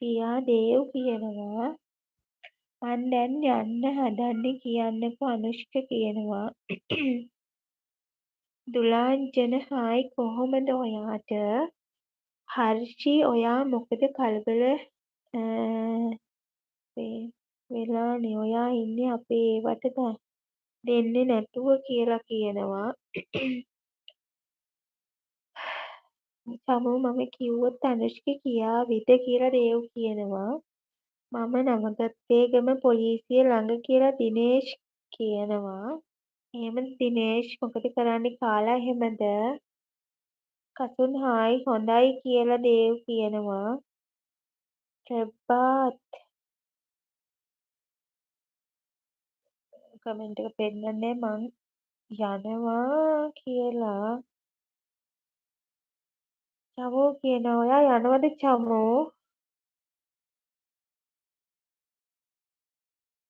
පියා දේව් කියනවා මං දැන් යන්න හදන්නේ කියන්නකෝ අනුෂ්ක කියනවා දුලාංජන හායි කොහොමද ඔයාට හර්ෂි ඔයා මොකද කලබල වෙලානේ ඔයා ඉන්නේ අපේ ඒවට දෙන්නේ නැතුව කියලා කියනවා සමෝ මම කිව්වොත් අනුෂ්ක කියාවිද කියලා දේව් කියනවා මම නවගත්තේගම පොලිසිය ළඟ කියලා දිනේෂ් කියනවා එහෙම දිනේෂ් මොකද කරන්නේ කාලා එහෙමද කසුන් හායි හොඳයි කියලා දේව් කියනවා ප්‍රභාත් කමෙන්ට් එක පෙන්නන්නේ මං යනවා කියලා චමෝ කියනවා ඔයා යනවද චමෝ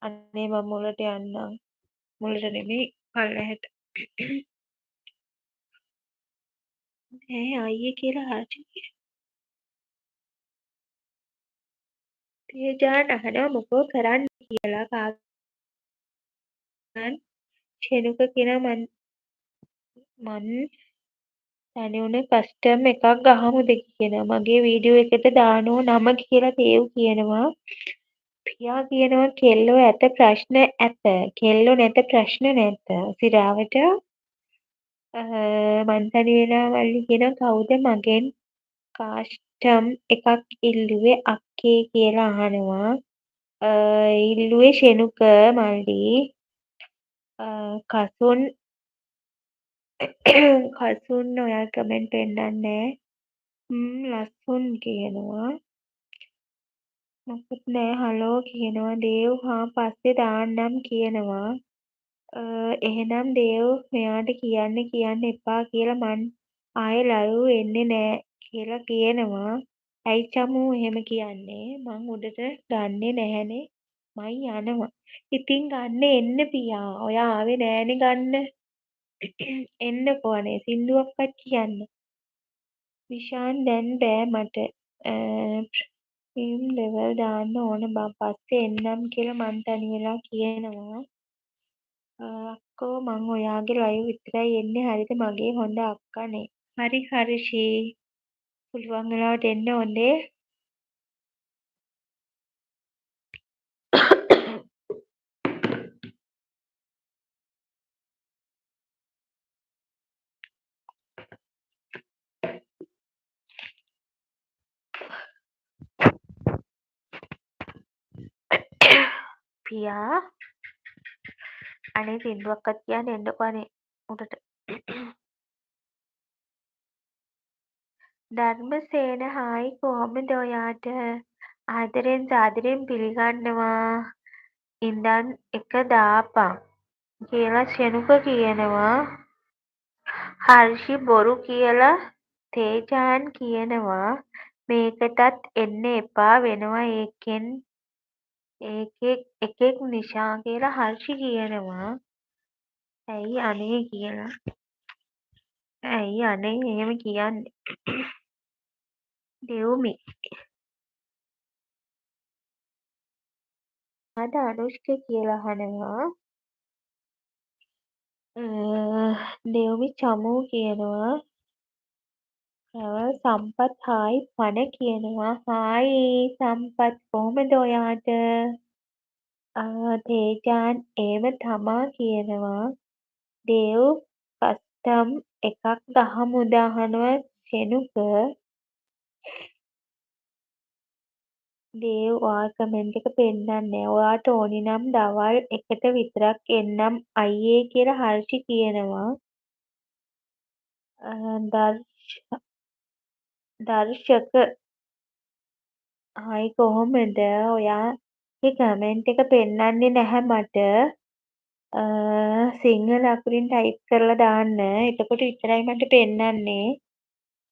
අනේ මම මුලට යන්නම් මුලට නෙමෙයි පල්ලෙහාට ඈ අයියේ කියලා හර්ෂි තේජාන් අහනවා මොකෝ කරන්නේ කියලා කාගන් ෂෙනුක කියනවා මන් තනිවුන කස්ටම් එකක් ගහමුද කියනවා මගේ වීඩියෝ එකට දානෝ නම කියලා දේව් කියනවා පියා කියනවා කෙල්ලෝ ඇත ප්‍රශ්න ඇත කෙල්ලෝ නැත ප්‍රශ්න නැත සිරාවට මං තනි වෙලා මල්ලි කියනවා කවුද මගෙන් කාස්ටම් එකක් ඉල්ලුවේ අක්කේ කියලා අහනවා ඉල්ලුවේ ෂෙනුක මල්ලි කසුන් කසුන් ඔයා කමෙන්ට් පෙන්නන්නේ ලස්සුන් කියනවා මොකුත් නෑ හලෝ කියනවා දේව් හා පස්සේ දාන්නම් කියනවා එහෙනම් දේව් මෙයාට කියන්න එපා කියලා මං ආයේ ලයිව් එන්නේ නෑ කියලා කියනවා ඇයි චමු එහෙම කියන්නේ මං උඩට ගන්නෙ නැහැනේ මං යනවා ඉතින් ගන්න එන්න පියා ඔයා ආවේ නෑනේ ගන්න එන්නකෝ අනේ සින්දුවක්වත් කියන්න විෂාන් දැන් බෑ මට ප්‍රීම් ලෙවල් දාන්න ඕන බං පස්සේ එන්නම් කියලා මං තනි වෙලා කියනවා අක්කෝ මං ඔයාගේ ලයිව් විතරයි එන්නේ හරිද මගේ හොඳ අක්කනේ හරි හර්ෂී පුළුවන් වෙලාවට එන්න හොඳේ පියා අනේ සින්දුවක්වත් කියන්න එන්නකෝ අනේ උඩට ධර්මසේන හායි කොහොමද ඔයාට ආදරෙන් සාදරයෙන් පිළිගන්නවා ඉඳන් එක දාපන් කියලා ෂෙනුක කියනවා හර්ෂි බොරු කියලා තේජාන් කියනවා මේකටත් එන්න එපා වෙනවා එකෙක් නිෂා කියලා හර්ෂි කියනවා ඇයි අනේ කියලා ඇයි අනේ එහෙම කියන්නේ දෙව්මි අද අනුෂ්ක කියලා අහනවා දෙව්මි චමු කියනවා සම්පත් හායි පණ කියනවා හායි සම්පත් කොහොමද ඔයාට තේජාන් ඒව තමා කියනවා දේව් කස්ටම් එකක් ගහමුද අහනවා ෂෙනුක දේව් ඔයා කමෙන්ට් එක පෙන්නන්නේ ඔයාට ඕනි නම් දවල් එකට විතරක් එන්නම් අයියේ කියලා හර්ෂි කියනවා දර්ශක හායි කොහොමද ඔයාගේ කමෙන්ට් එක පෙන්නන්නේ නැහැ මට සිංහල අකුරින් ටයිප් කරලා දාන්න එතකොට විතරයි මට පෙන්නන්නේ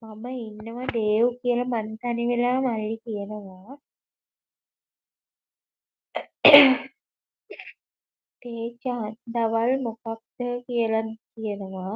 මම ඉන්නවා දේව් කියලා මං තනි වෙලා මල්ලි කියනවා තේජාන් දවල් මොකක්ද කියලා කියනවා